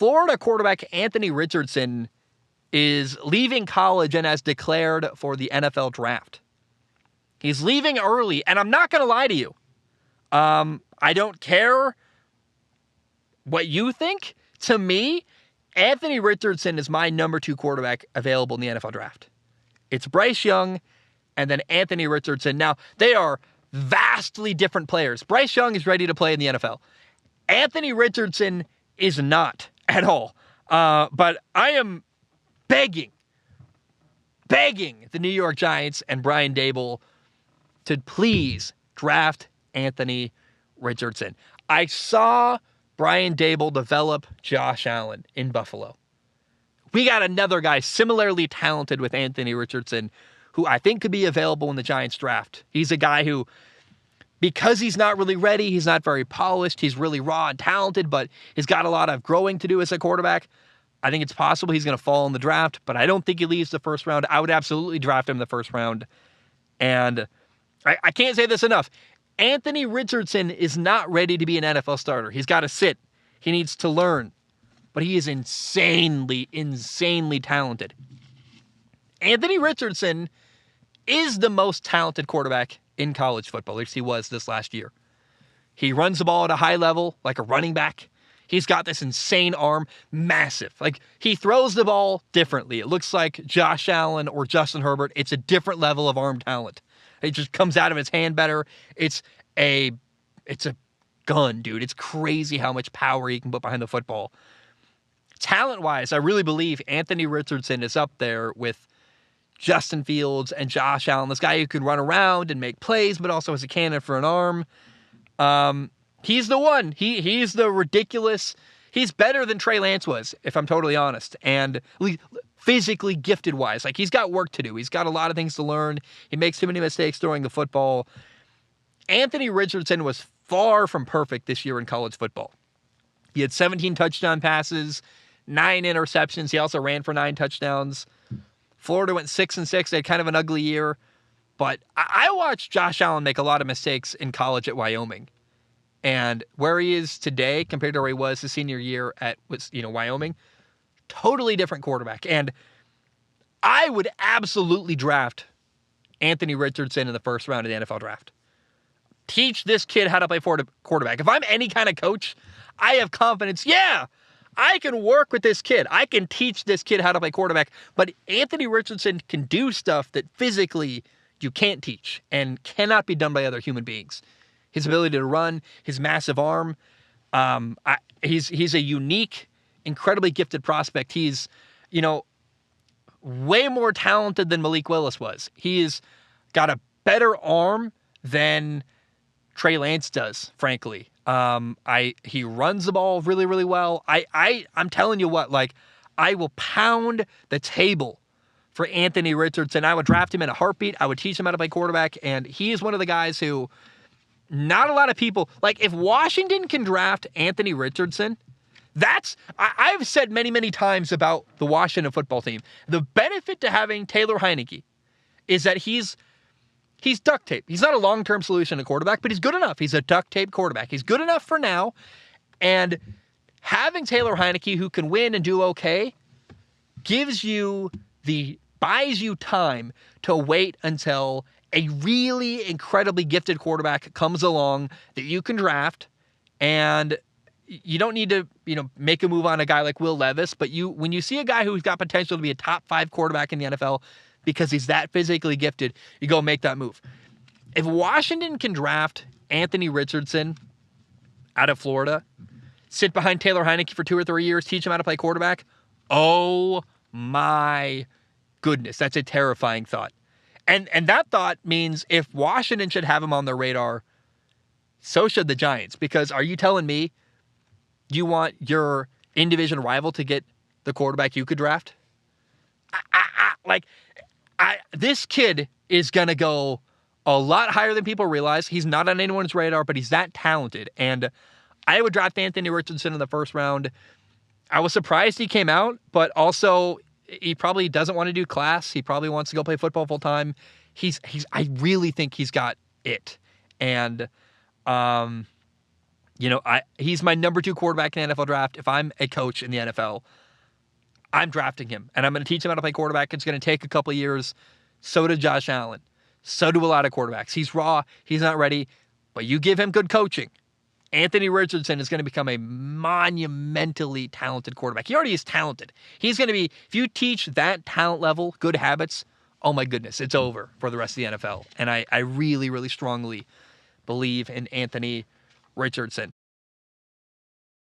Florida quarterback Anthony Richardson is leaving college and has declared for the NFL draft. He's leaving early, and I'm not going to lie to you. I don't care what you think. To me, Anthony Richardson is my number 2 quarterback available in the NFL draft. It's Bryce Young and then Anthony Richardson. Now, they are vastly different players. Bryce Young is ready to play in the NFL. Anthony Richardson is not at all. But I am begging the New York Giants and Brian Daboll to please draft Anthony Richardson. I saw Brian Daboll develop Josh Allen in Buffalo. We got another guy similarly talented with Anthony Richardson who I think could be available in the Giants draft. He's a guy who, because he's not really ready, he's not very polished, he's really raw and talented, but he's got a lot of growing to do as a quarterback. I think it's possible he's going to fall in the draft, but I don't think he leaves the first round. I would absolutely draft him in the first round. And I can't say this enough. Anthony Richardson is not ready to be an NFL starter. He's got to sit. He needs to learn. But he is insanely talented. Anthony Richardson is the most talented quarterback in college football. At least he was this last year. He runs the ball at a high level, like a running back. He's got this insane arm, massive. Like, he throws the ball differently. It looks like Josh Allen or Justin Herbert. It's a different level of arm talent. It just comes out of his hand better. It's a gun, dude. It's crazy how much power he can put behind the football. Talent-wise, I really believe Anthony Richardson is up there with Justin Fields and Josh Allen, this guy who can run around and make plays, but also has a cannon for an arm. He's the one. He's the ridiculous. He's better than Trey Lance was, if I'm totally honest. And physically gifted-wise, like, he's got work to do. He's got a lot of things to learn. He makes too many mistakes throwing the football. Anthony Richardson was far from perfect this year in college football. He had 17 touchdown passes, 9 interceptions. He also ran for 9 touchdowns. Florida went 6-6. They had kind of an ugly year. But I watched Josh Allen make a lot of mistakes in college at Wyoming. And where he is today compared to where he was his senior year at Wyoming, totally different quarterback. And I would absolutely draft Anthony Richardson in the first round of the NFL draft. Teach this kid how to play quarterback. If I'm any kind of coach, I have confidence. Yeah, I can work with this kid. I can teach this kid how to play quarterback. But Anthony Richardson can do stuff that physically you can't teach and cannot be done by other human beings. His ability to run, his massive arm. He's a unique, incredibly gifted prospect. He's, way more talented than Malik Willis was. He's got a better arm than Trey Lance does, frankly. He runs the ball really, really well. I'm telling you what, I will pound the table for Anthony Richardson. I would draft him in a heartbeat. I would teach him how to play quarterback, and he is one of the guys who not a lot of people, if Washington can draft Anthony Richardson, I've said many, many times about the Washington football team. The benefit to having Taylor Heineke is that he's duct tape. He's not a long-term solution at quarterback, but he's good enough. He's a duct tape quarterback. He's good enough for now. And having Taylor Heineke, who can win and do okay, buys you time to wait until a really incredibly gifted quarterback comes along that you can draft, and you don't need to, make a move on a guy like Will Levis, but when you see a guy who's got potential to be a top 5 quarterback in the NFL because he's that physically gifted, you go make that move. If Washington can draft Anthony Richardson out of Florida, sit behind Taylor Heineke for 2 or 3 years, teach him how to play quarterback, oh my goodness, that's a terrifying thought. And that thought means if Washington should have him on their radar, so should the Giants. Because are you telling me you want your in-division rival to get the quarterback you could draft? This kid is going to go a lot higher than people realize. He's not on anyone's radar, but he's that talented. And I would draft Anthony Richardson in the first round. I was surprised he came out, but also he probably doesn't want to do class. He probably wants to go play football full time. I really think he's got it. And, He's my number 2 quarterback in the NFL draft. If I'm a coach in the NFL, I'm drafting him, and I'm going to teach him how to play quarterback. It's going to take a couple of years. So did Josh Allen. So do a lot of quarterbacks. He's raw. He's not ready. But you give him good coaching. Anthony Richardson is going to become a monumentally talented quarterback. He already is talented. He's going to be, if you teach that talent level, good habits, oh my goodness, it's over for the rest of the NFL. And I really, really strongly believe in Anthony Richardson.